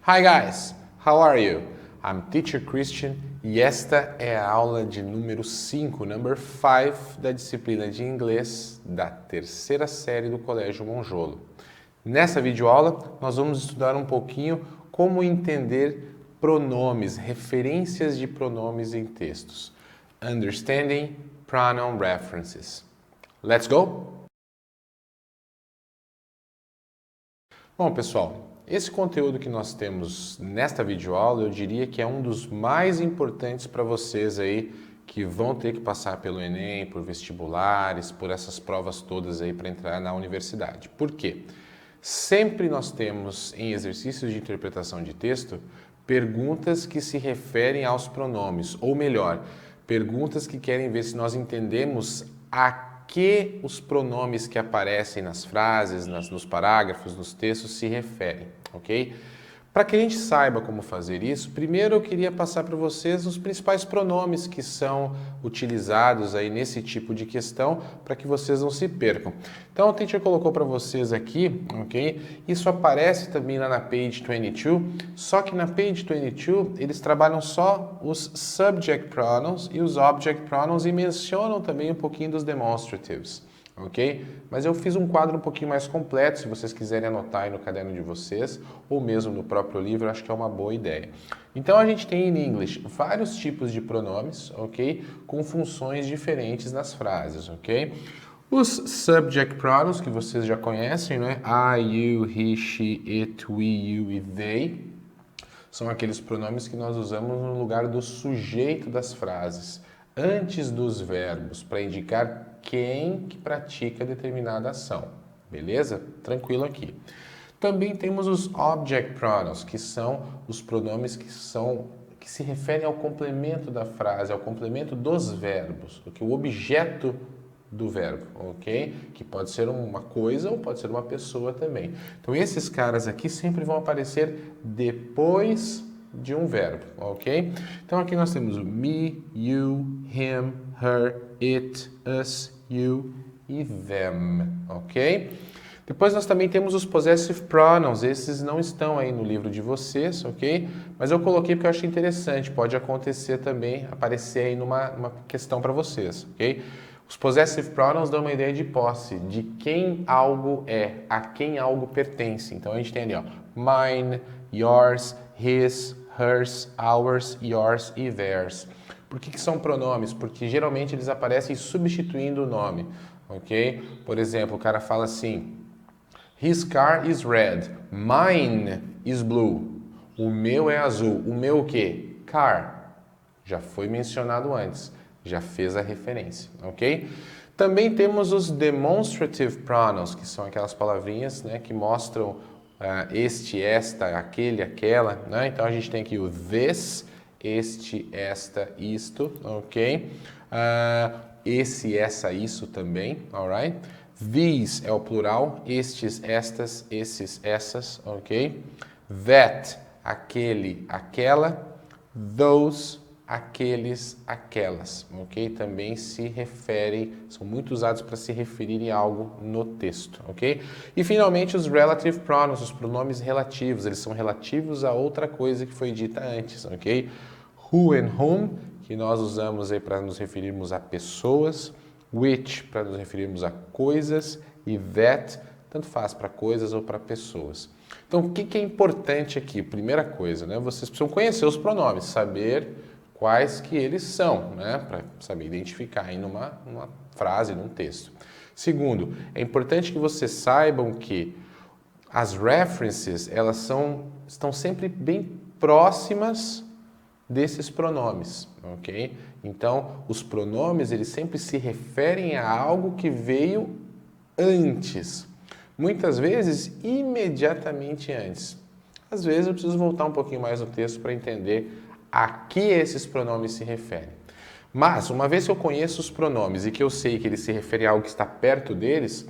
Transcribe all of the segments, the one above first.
Hi guys, how are you? I'm Teacher Christian e esta é a aula de número 5, number 5 da disciplina de inglês da terceira série do Colégio Monjolo. Nessa videoaula nós vamos estudar um pouquinho como entender pronomes, referências de pronomes em textos. Understanding pronoun references. Let's go? Bom, pessoal, esse conteúdo que nós temos nesta videoaula, eu diria que é um dos mais importantes para vocês aí que vão ter que passar pelo Enem, por vestibulares, por essas provas todas aí para entrar na universidade. Por quê? Sempre nós temos em exercícios de interpretação de texto perguntas que se referem aos pronomes, ou melhor, perguntas que querem ver se nós entendemos a que os pronomes que aparecem nas frases, nos parágrafos, nos textos se referem, ok? Para que a gente saiba como fazer isso, primeiro eu queria passar para vocês os principais pronomes que são utilizados aí nesse tipo de questão, para que vocês não se percam. Então o teacher colocou para vocês aqui, ok? Isso aparece também lá na page 22, só que na page 22 eles trabalham só os subject pronouns e os object pronouns e mencionam também um pouquinho dos demonstratives. Ok? Mas eu fiz um quadro um pouquinho mais completo, se vocês quiserem anotar aí no caderno de vocês, ou mesmo no próprio livro, acho que é uma boa ideia. Então a gente tem em English vários tipos de pronomes, ok? Com funções diferentes nas frases, ok? Os subject pronouns, que vocês já conhecem, né? I, you, he, she, it, we, you e they, são aqueles pronomes que nós usamos no lugar do sujeito das frases, antes dos verbos, para indicar quem que pratica determinada ação, beleza? Tranquilo aqui. Também temos os object pronouns, que são os pronomes que se referem ao complemento da frase, ao complemento dos verbos, o objeto do verbo, ok? Que pode ser uma coisa ou pode ser uma pessoa também. Então esses caras aqui sempre vão aparecer depois de um verbo, ok? Então aqui nós temos o me, you, him, her, it, us, you e them, ok? Depois nós também temos os possessive pronouns, esses não estão aí no livro de vocês, ok? Mas eu coloquei porque eu achei interessante, pode acontecer também, aparecer aí numa questão para vocês, ok? Os possessive pronouns dão uma ideia de posse, de quem algo é, a quem algo pertence. Então a gente tem ali, ó, mine, yours, his, hers, ours, yours e theirs. Por que são pronomes? Porque geralmente eles aparecem substituindo o nome, ok? Por exemplo, o cara fala assim, his car is red, mine is blue. O meu é azul. O meu o quê? Car. Já foi mencionado antes, já fez a referência, ok? Também temos os demonstrative pronouns, que são aquelas palavrinhas, né, que mostram este, esta, aquele, aquela, né? Então a gente tem aqui o this, este, esta, isto, ok? Esse, essa, isso também, alright? These é o plural, estes, estas, esses, essas, ok? That, aquele, aquela, those, aqueles, aquelas, ok? Também se referem, são muito usados para se referirem a algo no texto, ok? E finalmente os relative pronouns, os pronomes relativos, eles são relativos a outra coisa que foi dita antes, ok? Who and whom, que nós usamos aí para nos referirmos a pessoas, which para nos referirmos a coisas e that, tanto faz para coisas ou para pessoas. Então o que é importante aqui? Primeira coisa, né? Vocês precisam conhecer os pronomes, saber quais que eles são, né? Para saber identificar aí numa frase, num texto. Segundo, é importante que vocês saibam que as references, elas estão sempre bem próximas desses pronomes, ok? Então, os pronomes, eles sempre se referem a algo que veio antes. Muitas vezes, imediatamente antes. Às vezes, eu preciso voltar um pouquinho mais no texto para entender a que esses pronomes se referem. Mas, uma vez que eu conheço os pronomes e que eu sei que eles se referem a algo que está perto deles,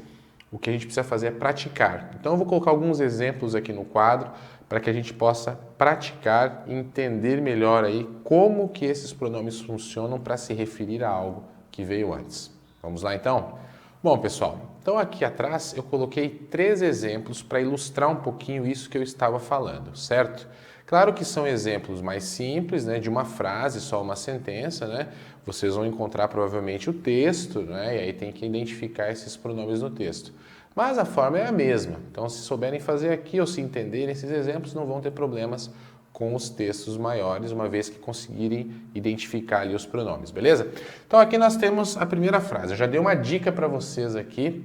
o que a gente precisa fazer é praticar. Então, eu vou colocar alguns exemplos aqui no quadro para que a gente possa praticar e entender melhor aí como que esses pronomes funcionam para se referir a algo que veio antes. Vamos lá, então? Bom, pessoal, Então aqui atrás eu coloquei 3 exemplos para ilustrar um pouquinho isso que eu estava falando, certo? Claro que são exemplos mais simples, né, de uma frase, só uma sentença, né? Vocês vão encontrar provavelmente o texto, né? E aí tem que identificar esses pronomes no texto. Mas a forma é a mesma. Então, se souberem fazer aqui ou se entenderem esses exemplos, não vão ter problemas com os textos maiores, uma vez que conseguirem identificar ali os pronomes, beleza? Então aqui nós temos a primeira frase. Eu já dei uma dica para vocês aqui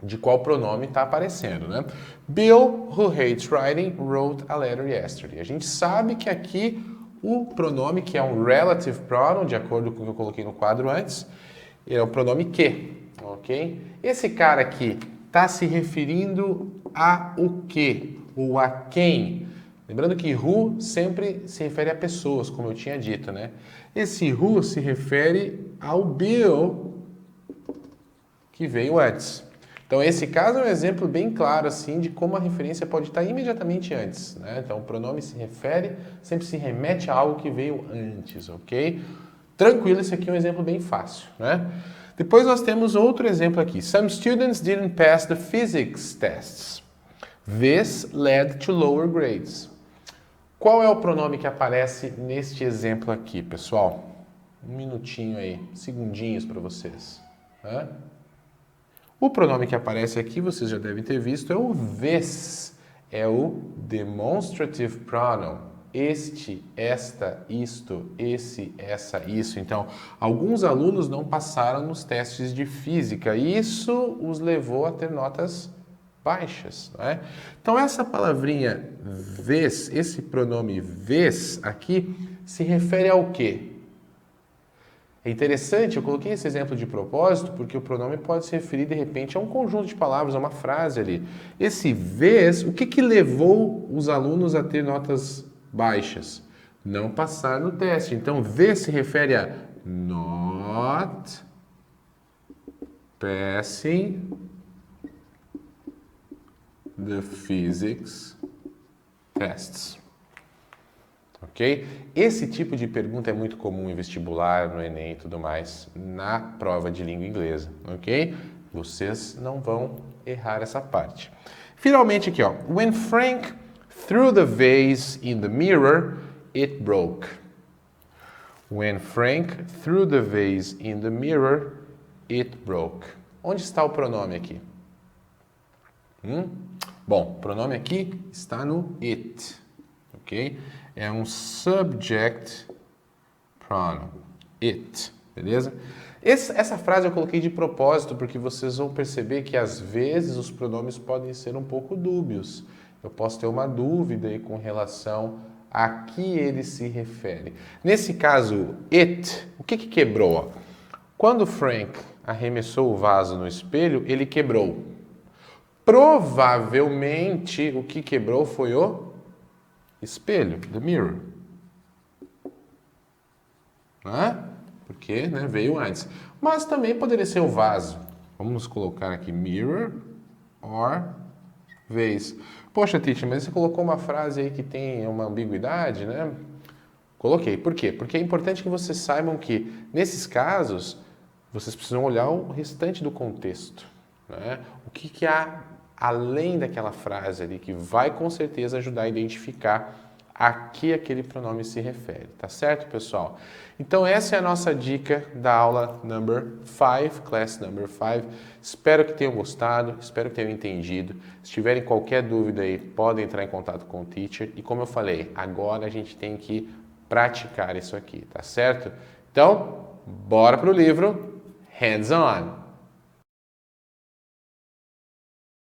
de qual pronome está aparecendo, né? Bill, who hates writing, wrote a letter yesterday. A gente sabe que aqui o pronome, que é um relative pronoun, de acordo com o que eu coloquei no quadro antes, é o pronome que, ok? Esse cara aqui está se referindo a o que ou a quem? Lembrando que who sempre se refere a pessoas, como eu tinha dito, né? Esse who se refere ao Bill que veio antes. Então, esse caso é um exemplo bem claro assim de como a referência pode estar imediatamente antes, né? Então, o pronome se refere, sempre se remete a algo que veio antes, ok? Tranquilo, esse aqui é um exemplo bem fácil, né? Depois nós temos outro exemplo aqui. Some students didn't pass the physics tests. This led to lower grades. Qual é o pronome que aparece neste exemplo aqui, pessoal? Um minutinho aí, segundinhos para vocês. Né? O pronome que aparece aqui, vocês já devem ter visto, é o this. É o demonstrative pronoun. Este, esta, isto, esse, essa, isso. Então, alguns alunos não passaram nos testes de física. Isso os levou a ter notas baixas. Né? Então, essa palavrinha this, esse pronome this aqui, se refere ao quê? É interessante, eu coloquei esse exemplo de propósito porque o pronome pode se referir de repente a um conjunto de palavras, a uma frase ali. Esse this, o que levou os alunos a ter notas baixas? Não passar no teste. Então, this se refere a not passing the physics tests. Ok? Esse tipo de pergunta é muito comum em vestibular, no Enem e tudo mais, na prova de língua inglesa, ok? Vocês não vão errar essa parte. Finalmente aqui, ó. When Frank threw the vase in the mirror, it broke. When Frank threw the vase in the mirror, it broke. Onde está o pronome aqui? Bom, o pronome aqui está no it, ok? É um subject pronoun, it, beleza? Essa frase eu coloquei de propósito porque vocês vão perceber que às vezes os pronomes podem ser um pouco dúbios. Eu posso ter uma dúvida aí com relação a que ele se refere. Nesse caso, it, o que quebrou? Quando o Frank arremessou o vaso no espelho, ele quebrou. Provavelmente o que quebrou foi o espelho, the mirror. Porque veio antes. Mas também poderia ser o vaso. Vamos colocar aqui mirror or vase. Poxa, teacher, mas você colocou uma frase aí que tem uma ambiguidade, né? Coloquei. Por quê? Porque é importante que vocês saibam que, nesses casos, vocês precisam olhar o restante do contexto. Né? O que há além daquela frase ali que vai com certeza ajudar a identificar a que aquele pronome se refere, tá certo, pessoal? Então essa é a nossa dica da aula number 5, class number 5. Espero que tenham gostado, espero que tenham entendido. Se tiverem qualquer dúvida aí, podem entrar em contato com o teacher. E como eu falei, agora a gente tem que praticar isso aqui, tá certo? Então, bora pro livro, hands on!